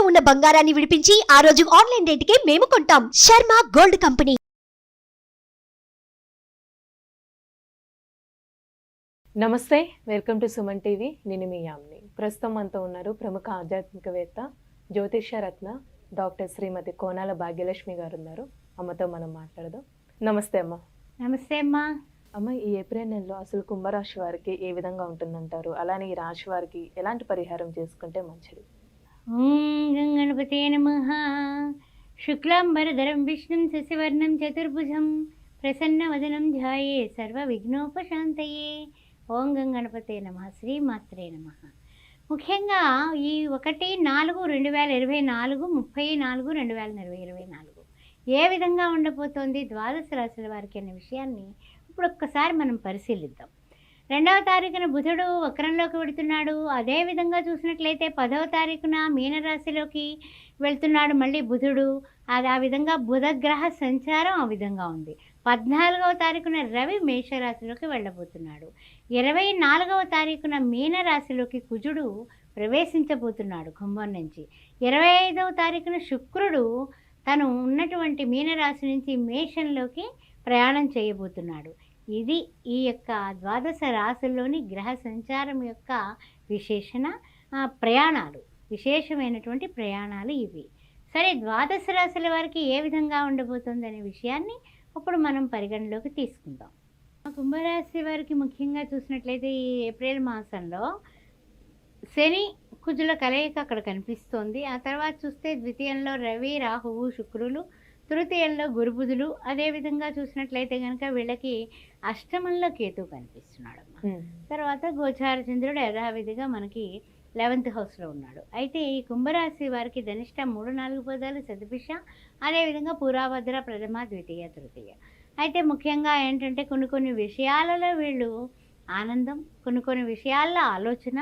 ఉన్న బంగారాన్ని విడిపించి ఆ రోజు ఆన్లైన్ రేటుకే మేము కొంటాం. Sharma gold company. నమస్తే, వెల్కమ్ టు సుమన్ టీవీ. నేను మీ యామ్ని. ప్రస్తుతం మనతో ఉన్నారు ప్రముఖ ఆధ్యాత్మికవేత్త, జ్యోతిష్య రత్న డాక్టర్ శ్రీమతి కోనాల భాగ్యలక్ష్మి గారు ఉన్నారు. అమ్మతో మనం మాట్లాడదాం. నమస్తే అమ్మ. నమస్తే అమ్మా. అమ్మ, ఈ ఏప్రిల్ నెలలో అసలు కుంభరాశి వారికి ఏ విధంగా ఉంటుందంటారు? అలానే ఈ రాశి వారికి ఎలాంటి పరిహారం చేసుకుంటే మంచిది? ఓం గణపతే నమః. శుక్లాంబరధరం విష్ణుం శశివర్ణం చతుర్భుజం ప్రసన్నవదనం ధ్యాయే సర్వ విఘ్నోపశాంతయే. ఓం గణపతే నమః. శ్రీమాత్రే నమః. ముఖ్యంగా ఈ 1/4/2024 30/4/2024 ఏ విధంగా ఉండబోతోంది ద్వాదశ రాశుల వారికి అనే విషయాన్ని ఇప్పుడు ఒక్కసారి మనం పరిశీలిద్దాం. 2వ తారీఖున బుధుడు వక్రంలోకి వెళుతున్నాడు. అదేవిధంగా చూసినట్లయితే 10వ తారీఖున మీనరాశిలోకి వెళ్తున్నాడు మళ్ళీ బుధుడు. అది ఆ విధంగా బుధగ్రహ సంచారం ఆ విధంగా ఉంది. 14వ తారీఖున రవి మేషరాశిలోకి వెళ్ళబోతున్నాడు. 24వ తారీఖున మీనరాశిలోకి కుజుడు ప్రవేశించబోతున్నాడు కుంభం నుంచి. 25వ తారీఖున శుక్రుడు తను ఉన్నటువంటి మీనరాశి నుంచి మేషంలోకి ప్రయాణం చేయబోతున్నాడు. ఇది ఈ యొక్క ద్వాదశ రాశుల్లోని గ్రహ సంచారం యొక్క విశేషమైనటువంటి ప్రయాణాలు ఇవి. సరే, ద్వాదశ రాశుల వారికి ఏ విధంగా ఉండబోతుంది అనే విషయాన్ని ఇప్పుడు మనం పరిగణలోకి తీసుకుందాం. కుంభరాశి వారికి ముఖ్యంగా చూసినట్లయితే ఈ ఏప్రిల్ మాసంలో శని కుజుల కలయిక అక్కడ కనిపిస్తోంది. ఆ తర్వాత చూస్తే ద్వితీయంలో రవి రాహువు శుక్రులు, తృతీయంలో గురుబుధులు, అదేవిధంగా చూసినట్లయితే కనుక వీళ్ళకి అష్టమంలో కేతు కనిపిస్తున్నాడమ్మా. తర్వాత గోచార చంద్రుడు యథావిధిగా మనకి 11th హౌస్లో ఉన్నాడు. అయితే ఈ కుంభరాశి వారికి ధనిష్ట 3-4 పదాలు, శతభిష, అదేవిధంగా పూరాభద్ర ప్రథమ ద్వితీయ తృతీయ. అయితే ముఖ్యంగా ఏంటంటే కొన్ని విషయాలలో వీళ్ళు ఆనందం, కొన్ని విషయాల్లో ఆలోచన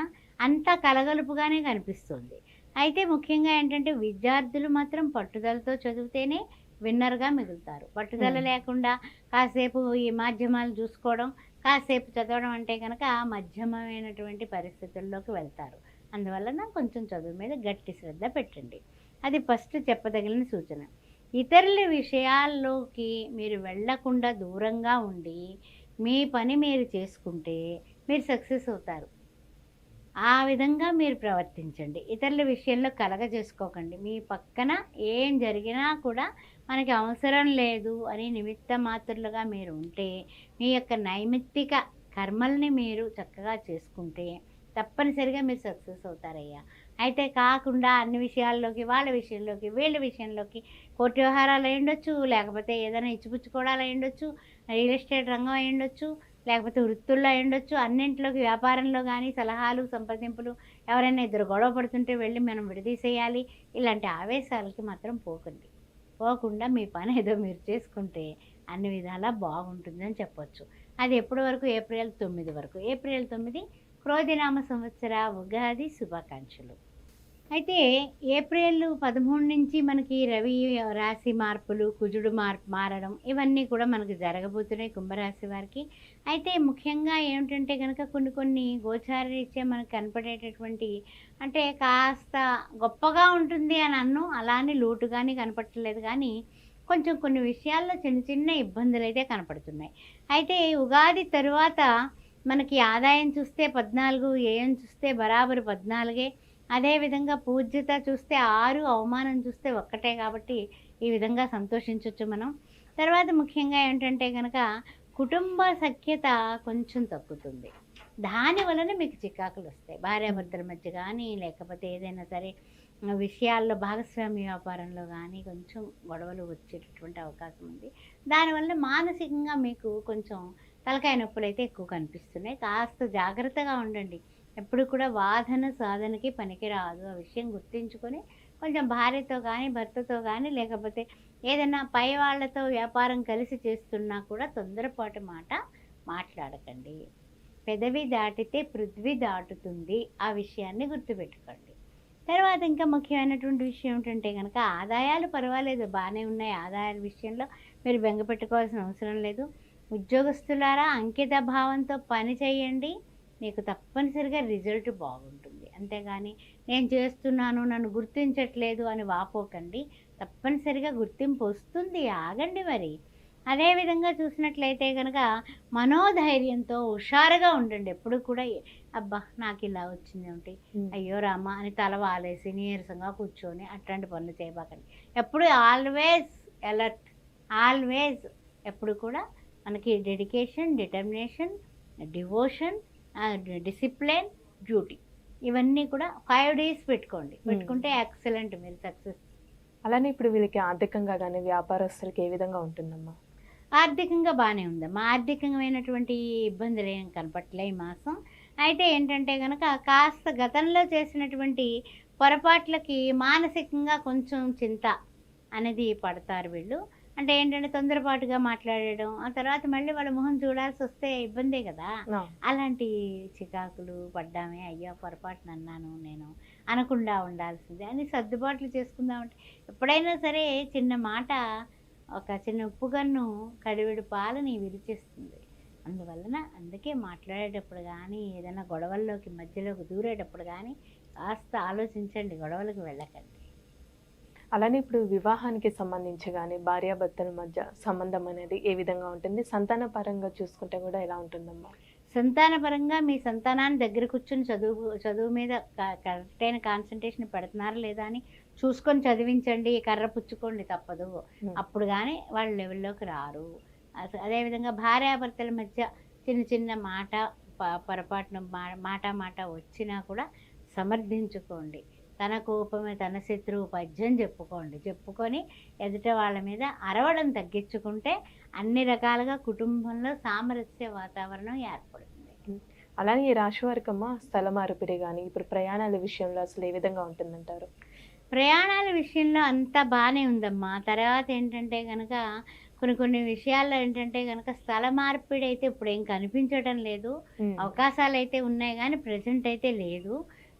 అంతా కలగలుపుగానే కనిపిస్తుంది. అయితే ముఖ్యంగా ఏంటంటే విద్యార్థులు మాత్రం పట్టుదలతో చదివితేనే విన్నర్గా మిగులుతారు. పట్టుదల లేకుండా కాసేపు ఈ మాధ్యమాలు చూసుకోవడం, కాసేపు చదవడం అంటే కనుక మధ్యమైనటువంటి పరిస్థితుల్లోకి వెళ్తారు. అందువలన కొంచెం చదువు మీద గట్టి శ్రద్ధ పెట్టండి. అది ఫస్ట్ చెప్పదగిన సూచన. ఇతరుల విషయాల్లోకి మీరు వెళ్లకుండా దూరంగా ఉండి మీ పని మీరు చేసుకుంటే మీరు సక్సెస్ అవుతారు. ఆ విధంగా మీరు ప్రవర్తించండి. ఇతరుల విషయంలో కలగజేసుకోకండి. మీ పక్కన ఏం జరిగినా కూడా మనకి అవసరం లేదు అని నిమిత్త మాత్రులుగా మీరు ఉంటే, మీ యొక్క నైమిత్తిక కర్మల్ని మీరు చక్కగా చేసుకుంటే తప్పనిసరిగా మీరు సక్సెస్ అవుతారయ్యా. అయితే కాకుండా అన్ని విషయాల్లోకి, వాళ్ళ విషయంలోకి, వీళ్ళ విషయంలోకి, కోర్టు వ్యవహారాలు అయి ఉండొచ్చు, లేకపోతే ఏదైనా ఇచ్చిపుచ్చుకోవడాలు అయి ఉండొచ్చు, రియల్ ఎస్టేట్ రంగం అయి ఉండొచ్చు, లేకపోతే వృత్తుల్లో అయి ఉండొచ్చు, అన్నింటిలోకి వ్యాపారంలో కానీ సలహాలు సంప్రదింపులు, ఎవరైనా ఇద్దరు గొడవ పడుతుంటే వెళ్ళి మనం విడదీసేయాలి, ఇలాంటి ఆవేశాలకి మాత్రం పోకుండా మీ పని ఏదో మీరు చేసుకుంటే అన్ని విధాలా బాగుంటుందని చెప్పొచ్చు. అది ఎప్పటి వరకు? ఏప్రిల్ 9 వరకు. ఏప్రిల్ 9 క్రోధినామ సంవత్సర ఉగాది శుభాకాంక్షలు. అయితే ఏప్రిల్ 13 నుంచి మనకి రవి రాశి మార్పులు, కుజుడు మారడం ఇవన్నీ కూడా మనకి జరగబోతున్నాయి కుంభరాశి వారికి. అయితే ముఖ్యంగా ఏమిటంటే కనుక కొన్ని గోచారరీత్యా మనకు కనపడేటటువంటి, అంటే కాస్త గొప్పగా ఉంటుంది అని అన్ను, అలానే లోటుగానే కనపడట్లేదు, కానీ కొంచెం కొన్ని విషయాల్లో చిన్న ఇబ్బందులు అయితే కనపడుతున్నాయి. అయితే ఉగాది తరువాత మనకి ఆదాయం చూస్తే 14, వ్యయం చూస్తే బరాబరు 14. అదేవిధంగా పూజ్యత చూస్తే 6, అవమానం చూస్తే 1 కాబట్టి ఈ విధంగా సంతోషించవచ్చు మనం. తర్వాత ముఖ్యంగా ఏంటంటే కనుక కుటుంబ సఖ్యత కొంచెం తగ్గుతుంది. దాని వలన మీకు చికాకులు వస్తాయి. భార్యాభర్తల మధ్య కానీ, లేకపోతే ఏదైనా సరే విషయాల్లో భాగస్వామ్య వ్యాపారంలో కానీ కొంచెం గొడవలు వచ్చేటటువంటి అవకాశం ఉంది. దానివల్ల మానసికంగా మీకు కొంచెం తలకాయ నొప్పులు అయితే ఎక్కువ కనిపిస్తున్నాయి. కాస్త జాగ్రత్తగా ఉండండి. ఎప్పుడు కూడా వాదన సాధనకి పనికిరాదు. ఆ విషయం గుర్తించుకొని కొంచెం భార్యతో కానీ, భర్తతో కానీ, లేకపోతే ఏదైనా పై వాళ్ళతో వ్యాపారం కలిసి చేస్తున్నా కూడా తొందరపాటు మాట్లాడకండి. పెదవి దాటితే పృథ్వీ దాటుతుంది. ఆ విషయాన్ని గుర్తుపెట్టుకోండి. తర్వాత ఇంకా ముఖ్యమైనటువంటి విషయం ఏంటంటే కనుక ఆదాయాలు పర్వాలేదు, బాగానే ఉన్నాయి. ఆదాయాల విషయంలో మీరు బెంగ పెట్టుకోవాల్సిన అవసరం లేదు. ఉద్యోగస్తులారా అంకిత భావంతో పని చేయండి, మీకు తప్పనిసరిగా రిజల్ట్ బాగుంటుంది. అంతేగాని నేను చేస్తున్నాను నన్ను గుర్తించట్లేదు అని వాపోకండి. తప్పనిసరిగా గుర్తింపు వస్తుంది, ఆగండి మరి. అదేవిధంగా చూసినట్లయితే కనుక మనోధైర్యంతో హుషారుగా ఉండండి. ఎప్పుడు కూడా అబ్బా నాకు ఇలా వచ్చింది ఏమిటి, అయ్యో రామ అని తల వాలేసి నీరసంగా కూర్చొని అట్లాంటి పనులు చేయబాకండి. ఎప్పుడు ఆల్వేస్ అలర్ట్, ఆల్వేస్ ఎప్పుడు కూడా మనకి dedication, determination, devotion, discipline, duty ఇవన్నీ కూడా 5 days పెట్టుకుంటే ఎక్సలెంట్, మీరు సక్సెస్. అలానే ఇప్పుడు వీళ్ళకి ఆర్థికంగా కానీ వ్యాపారస్తులకి ఏ విధంగా ఉంటుందమ్మా? ఆర్థికంగా బాగానే ఉందమ్మా. ఆర్థికమైనటువంటి ఇబ్బందులు ఏం కనపట్లే ఈ మాసం. అయితే ఏంటంటే కనుక కాస్త గతంలో చేసినటువంటి పొరపాట్లకి మానసికంగా కొంచెం చింత అనేది పడతారు వీళ్ళు. అంటే ఏంటంటే తొందరపాటుగా మాట్లాడడం, ఆ తర్వాత మళ్ళీ వాళ్ళ మొహం చూడాల్సి వస్తే ఇబ్బందే కదా. అలాంటి చికాకులు పడ్డామే, అయ్యో పొరపాటున అన్నాను నేను, అనకుండా ఉండాల్సిందే అని సర్దుబాట్లు చేసుకుందామంటే ఎప్పుడైనా సరే చిన్న మాట, ఒక చిన్న ఉప్పుగన్ను కడివెడు పాలని విరిచేస్తుంది. అందుకే మాట్లాడేటప్పుడు కానీ ఏదైనా గొడవల్లోకి మధ్యలోకి దూరేటప్పుడు కానీ కాస్త ఆలోచించండి, గొడవలకు వెళ్ళకండి. అలానే ఇప్పుడు వివాహానికి సంబంధించి కానీ భార్యాభర్తల మధ్య సంబంధం అనేది ఏ విధంగా ఉంటుంది? సంతాన పరంగా చూసుకుంటే కూడా ఎలా ఉంటుందమ్మా? సంతానపరంగా మీ సంతానాన్ని దగ్గర కూర్చొని చదువు మీద కరెక్ట్ అయిన కాన్సన్ట్రేషన్ పెడుతున్నారా లేదా అని చూసుకొని చదివించండి. కర్ర పుచ్చుకోండి, తప్పదు. అప్పుడు కానీ వాళ్ళ లెవెల్లోకి రారు. అదేవిధంగా భార్యాభర్తల మధ్య చిన్న చిన్న మాట పొరపాటున మాట వచ్చినా కూడా సమర్థించుకోండి. తన కోపమే తన శత్రువు పద్యం చెప్పుకొని ఎదుట వాళ్ళ మీద అరవడం తగ్గించుకుంటే అన్ని రకాలుగా కుటుంబంలో సామరస్య వాతావరణం ఏర్పడుతుంది. అలానే ఈ రాశి వారికి అమ్మ స్థల మార్పిడి కానీ ఇప్పుడు ప్రయాణాల విషయంలో అసలు ఏ విధంగా ఉంటుందంటారు? ప్రయాణాల విషయంలో అంతా బాగానే ఉందమ్మా. తర్వాత ఏంటంటే కనుక కొన్ని విషయాల్లో ఏంటంటే కనుక స్థల మార్పిడి అయితే ఇప్పుడు ఏం కనిపించడం లేదు. అవకాశాలు అయితే ఉన్నాయి కానీ ప్రజెంట్ అయితే లేదు.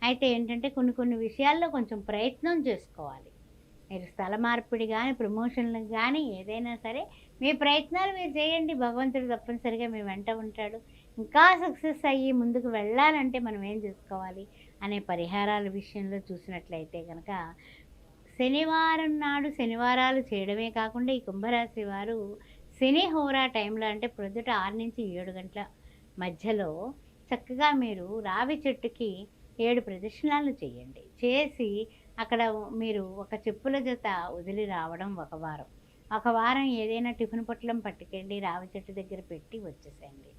అయితే ఏంటంటే కొన్ని విషయాల్లో కొంచెం ప్రయత్నం చేసుకోవాలి. మీరు స్థల మార్పిడి కానీ ప్రమోషన్లకు కానీ ఏదైనా సరే మీ ప్రయత్నాలు మీరు చేయండి. భగవంతుడు తప్పనిసరిగా మీ వెంట ఉంటాడు. ఇంకా సక్సెస్ అయ్యి ముందుకు వెళ్ళాలంటే మనం ఏం చేసుకోవాలి అనే పరిహారాల విషయంలో చూసినట్లయితే కనుక శనివారం నాడు శనివారాలు చేయడమే కాకుండా ఈ కుంభరాశి వారు శని హోరా టైంలో అంటే ప్రొద్దుట 6 నుంచి 7 గంటల మధ్యలో చక్కగా మీరు రావి చెట్టుకి 7 ప్రదక్షిణాలు చేయండి. చేసి అక్కడ మీరు ఒక చెప్పుల జత వదిలి రావడం ఒక వారం ఏదైనా టిఫిన్ పొట్లం పట్టుకెళ్ళి రావి చెట్టు దగ్గర పెట్టి వచ్చేసేయండి.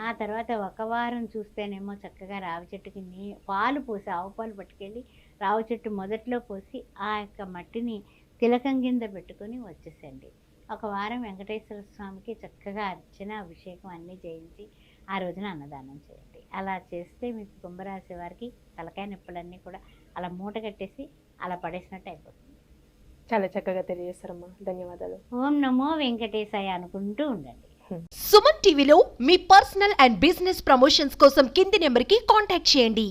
ఆ తర్వాత ఒక వారం చూస్తేనేమో చక్కగా రావి చెట్టుకి పాలు పోసి ఆవు పాలు పట్టుకెళ్ళి రావి చెట్టు మొదట్లో పోసి ఆ యొక్క మట్టిని తిలకం కింద పెట్టుకొని వచ్చేసేయండి. ఒక వారం వెంకటేశ్వర స్వామికి చక్కగా అర్చన అభిషేకం అన్నీ చేయించి ఆ రోజున అన్నదానం చేయండి. అలా చేస్తే మీకు కుంభరాశి వారికి తలకాయ నొప్పులన్నీ కూడా అలా మూట కట్టేసి అలా పడేసినట్టు అయిపోతుంది. చాలా చక్కగా తెలియజేస్తారమ్మా, ధన్యవాదాలు. ఓం నమో వెంకటేశాయ అనుకుంటూ ఉండండి. సుమన్ టీవీలో మీ పర్సనల్ అండ్ బిజినెస్ ప్రమోషన్స్ కోసం కింది నెంబర్కి కాంటాక్ట్ చేయండి.